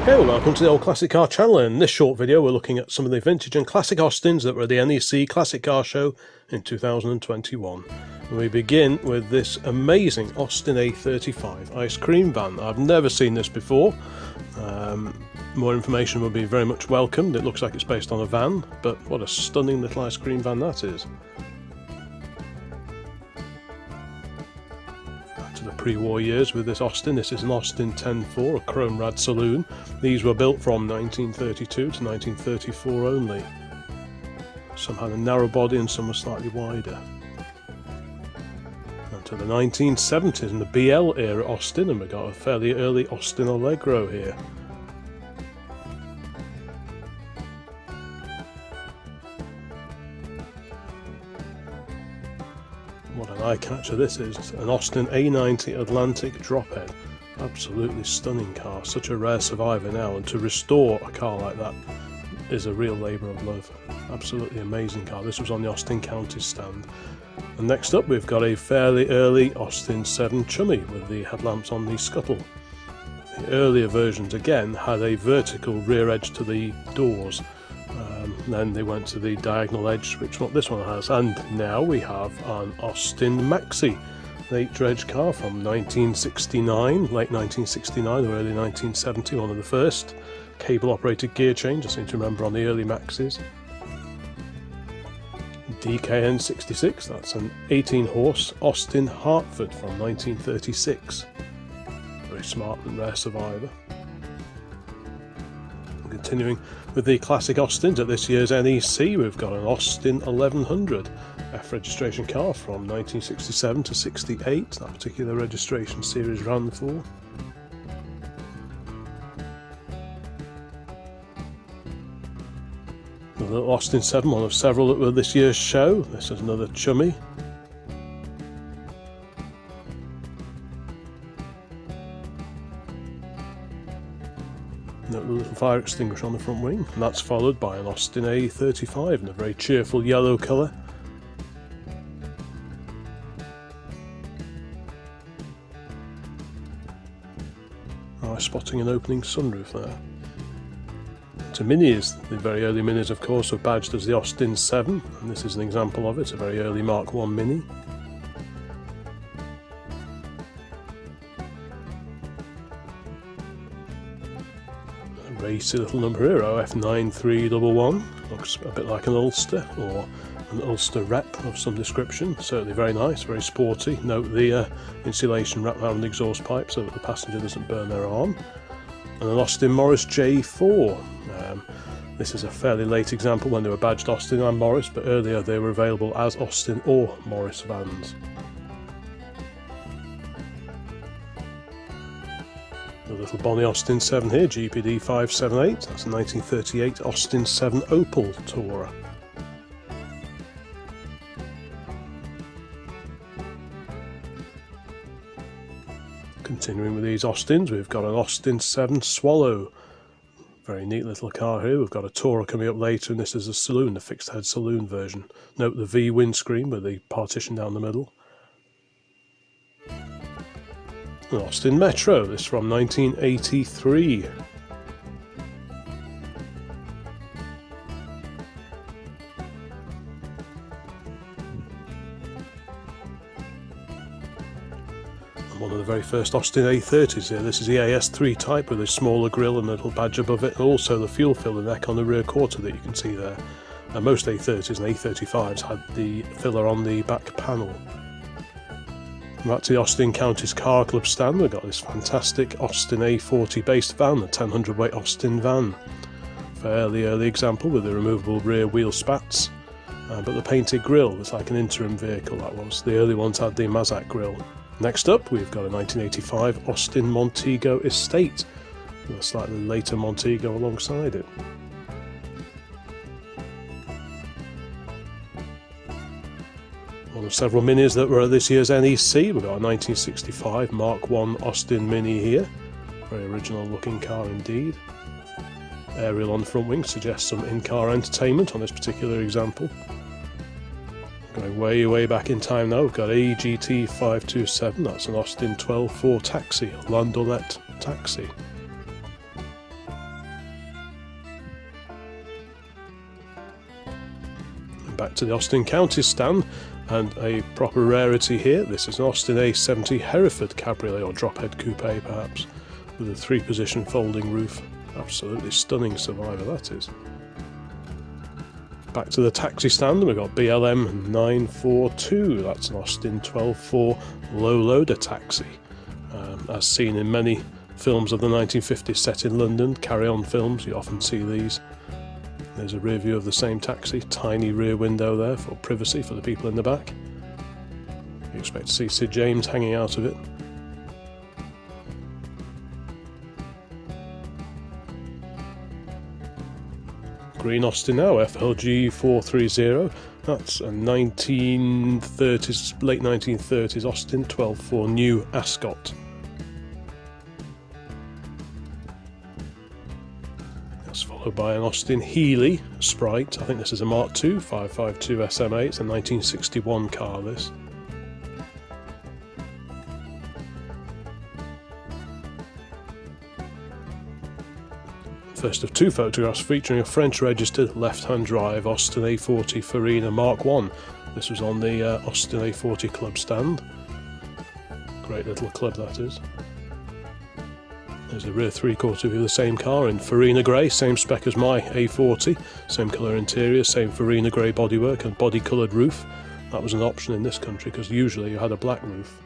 Hey, welcome to the Old Classic Car channel. In this short video we're looking at some of the vintage and classic Austins that were at the NEC Classic Car Show in 2021. And we begin with this amazing Austin A35 ice cream van. I've never seen this before. More information would be very much welcomed. It looks like it's based on a van, but what a stunning little ice cream van that is. To the pre-war years with this Austin. This is an Austin 10-4, a chrome-rad saloon. These were built from 1932 to 1934 only. Some had a narrow body and some were slightly wider. And to the 1970s and the BL era Austin, and we've got a fairly early Austin Allegro here. What an eye catcher this is, an Austin A90 Atlantic drophead. Absolutely stunning car, such a rare survivor now, and to restore a car like that is a real labour of love. Absolutely amazing car. This was on the Austin County stand. And next up we've got a fairly early Austin 7 Chummy with the headlamps on the scuttle. The earlier versions again had a vertical rear edge to the doors. Then they went to the diagonal edge, which what this one has, and now we have an Austin Maxi, an 8-dredge car from 1969, late 1969 or early 1970, one of the first. Cable operated gear change, I seem to remember on the early Maxis. DKN 66, that's an 18-horse Austin Hereford from 1936. Very smart and rare survivor. Continuing with the classic Austins at this year's NEC, we've got an Austin 1100 F registration car from 1967 to 68. That particular registration series ran for. The little Austin 7, one of several that were this year's show. This is another Chummy. The little fire extinguisher on the front wing, and that's followed by an Austin A35 in a very cheerful yellow colour. Spotting an opening sunroof there. To Minis, the very early Minis of course were badged as the Austin 7, and this is an example of it, a very early Mark 1 Mini. Racy little number here, OF9311, looks a bit like an Ulster or an Ulster rep of some description. Certainly very nice, very sporty. Note the insulation wrapped around the exhaust pipe so that the passenger doesn't burn their arm. And an Austin Morris J4. This is a fairly late example when they were badged Austin and Morris, but earlier they were available as Austin or Morris vans. The little Bonnie Austin 7 here, GPD 578, that's a 1938 Austin 7 Opal Tourer. Continuing with these Austins, we've got an Austin 7 Swallow. Very neat little car here. We've got a Tourer coming up later, and this is a saloon, the fixed head saloon version. Note the V windscreen with the partition down the middle. An Austin Metro, this from 1983. And one of the very first Austin A30s here. This is the AS3 type with a smaller grille and a little badge above it, and also the fuel filler neck on the rear quarter that you can see there. And most A30s and A35s had the filler on the back panel. Back to the Austin County's Car Club stand, we've got this fantastic Austin A40 based van, a 1000 weight Austin van. Fairly early example with the removable rear wheel spats, but the painted grille, it's like an interim vehicle that was. The early ones had the Mazak grille. Next up we've got a 1985 Austin Montego Estate, with a slightly later Montego alongside it. One of several Minis that were at this year's NEC. We've got a 1965 Mark 1 Austin Mini here. Very original looking car indeed. Aerial on the front wing suggests some in-car entertainment on this particular example. Going way back in time now, we've got AGT 527, that's an Austin 12-4 taxi, Landaulet taxi. Back to the Austin County stand, and a proper rarity here. This is an Austin A70 Hereford cabriolet, or drophead coupe perhaps, with a 3-position folding roof. Absolutely stunning survivor that is. Back to the taxi stand, and we've got BLM 942. That's an Austin 12.4 low loader taxi, as seen in many films of the 1950s set in London, carry-on films. You often see these. There's a rear view of the same taxi, tiny rear window there for privacy for the people in the back. You expect to see Sid James hanging out of it. Green Austin now, FLG 430. That's a 1930s, late 1930s Austin 12.4 new Ascot. That's followed by an Austin Healey Sprite. I think this is a Mark II 552 SMA. It's a 1961 car, this. First of 2 photographs featuring a French-registered left-hand drive Austin A40 Farina Mark I. This was on the Austin A40 club stand. Great little club that is. There's a rear 3/4 view of the same car in Farina grey, same spec as my A40, same colour interior, same Farina grey bodywork and body-coloured roof. That was an option in this country because usually you had a black roof.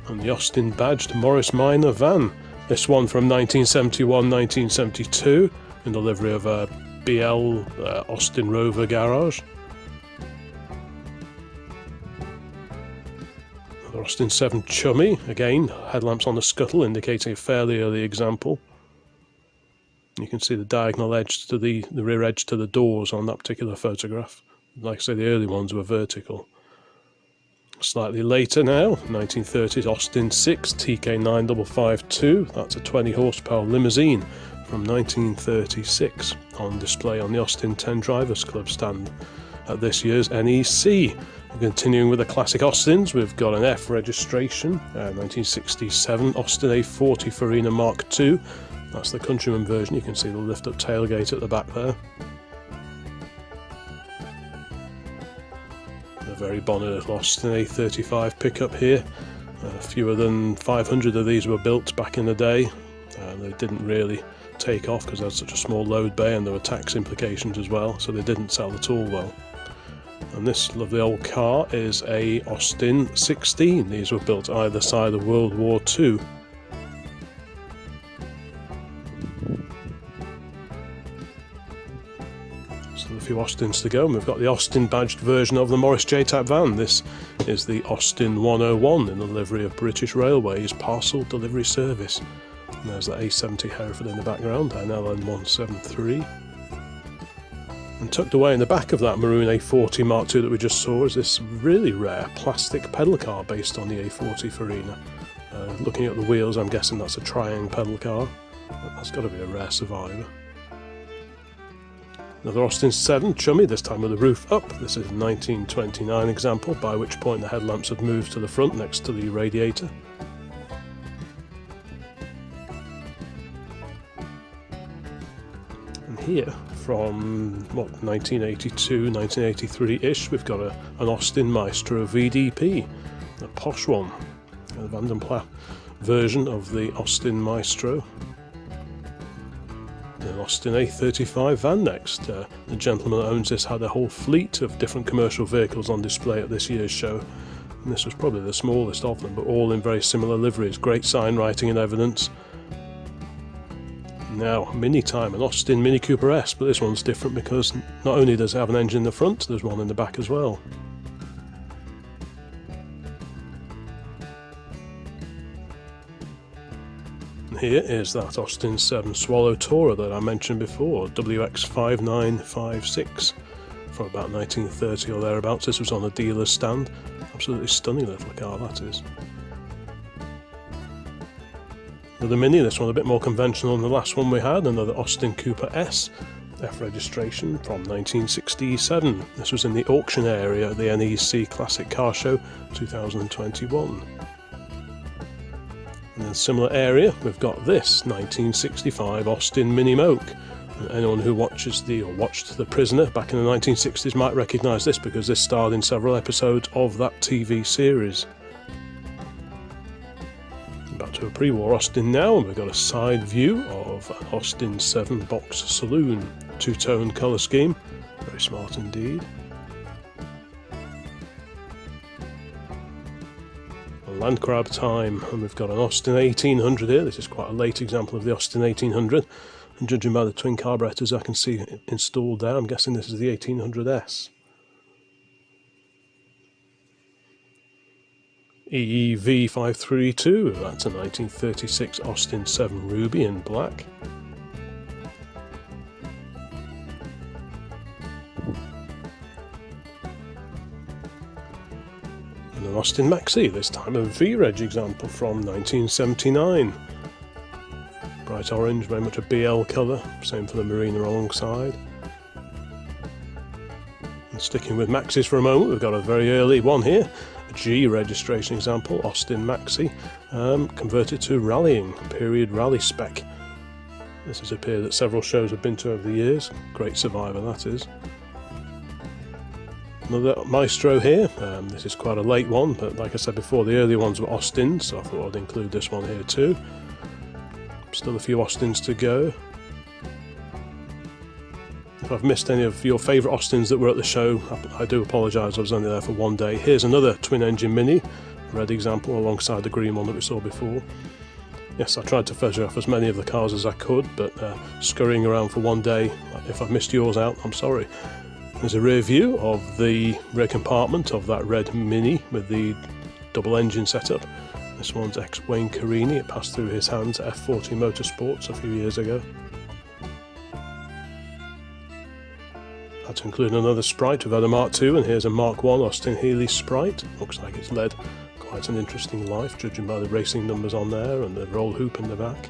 And the Austin badged Morris Minor van. This one from 1971-1972 in the livery of a BL Austin Rover garage. The Austin 7 Chummy, again headlamps on the scuttle indicating a fairly early example. You can see the diagonal edge to the rear edge to the doors on that particular photograph. Like I say, the early ones were vertical. Slightly later now, 1930s Austin 6 TK9552. That's a 20 horsepower limousine from 1936 on display on the Austin 10 Drivers Club stand at this year's NEC. Continuing with the classic Austins, we've got an F registration, 1967 Austin A40 Farina Mark II. That's the Countryman version. You can see the lift-up tailgate at the back there. A very bonny little Austin A35 pickup here. Fewer than 500 of these were built back in the day. They didn't really take off because they had such a small load bay and there were tax implications as well, so they didn't sell at all well. And this lovely old car is a Austin 16. These were built either side of World War II. Still a few Austins to go, and we've got the Austin badged version of the Morris J-Type van. This is the Austin 101 in the livery of British Railways Parcel Delivery Service. And there's the A70 Hereford in the background, an LN173. And tucked away in the back of that maroon A40 Mark II that we just saw is this really rare plastic pedal car based on the A40 Farina. Looking at the wheels, I'm guessing that's a triangle pedal car. That's got to be a rare survivor. Another Austin 7 Chummy, this time with the roof up. This is a 1929 example, by which point the headlamps had moved to the front next to the radiator. And here, from what, 1982, 1983-ish, we've got an Austin Maestro VDP, a posh one, a Van den Plas version of the Austin Maestro. An Austin A35 van next. The gentleman that owns this had a whole fleet of different commercial vehicles on display at this year's show, and this was probably the smallest of them, but all in very similar liveries. Great sign writing and evidence. Now, Mini time, an Austin Mini Cooper S, but this one's different because not only does it have an engine in the front, there's one in the back as well. And here is that Austin 7 Swallow Tourer that I mentioned before, WX5956, from about 1930 or thereabouts. This was on a dealer's stand. Absolutely stunning little car that is. Another Mini, this one a bit more conventional than the last one we had, another Austin Cooper S, F registration from 1967. This was in the auction area at the NEC Classic Car Show 2021. And in a similar area, we've got this 1965 Austin Minimook, Anyone who watched The Prisoner back in the 1960s might recognise this, because this starred in several episodes of that TV series. Back to a pre-war Austin now, and we've got a side view of an Austin 7-box saloon, two-tone colour scheme, very smart indeed. Land grab time, and we've got an Austin 1800 here. This is quite a late example of the Austin 1800, and judging by the twin carburetors I can see installed there, I'm guessing this is the 1800S. EEV532, that's a 1936 Austin 7 Ruby in black. And an Austin Maxi, this time a V-Reg example from 1979. Bright orange, very much a BL colour, same for the Marina alongside. And sticking with Maxis for a moment, we've got a very early one here, a G registration example, Austin Maxi, converted to rallying, period rally spec. This has appeared at several shows I've been to over the years, great survivor that is. Another Maestro here, this is quite a late one, but like I said before, the early ones were Austins, so I thought I'd include this one here too. Still a few Austins to go. If I've missed any of your favourite Austins that were at the show, I do apologise, I was only there for one day. Here's another twin engine Mini, red example alongside the green one that we saw before. Yes, I tried to feature off as many of the cars as I could, but scurrying around for one day, if I've missed yours out, I'm sorry. There's a rear view of the rear compartment of that red Mini with the double engine setup. This one's ex-Wayne Carini, it passed through his hands at A40 Motorsports a few years ago. Had to include another Sprite, we've had a Mark II, and here's a Mark I Austin Healey Sprite. Looks like it's led quite an interesting life, judging by the racing numbers on there and the roll hoop in the back.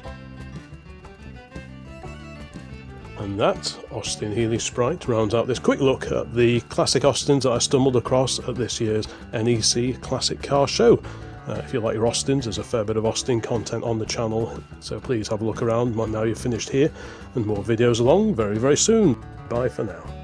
And that Austin Healey Sprite rounds out this quick look at the classic Austins that I stumbled across at this year's NEC Classic Car Show. If you like your Austins, there's a fair bit of Austin content on the channel, so please have a look around now you've finished here, and more videos along very, very soon. Bye for now.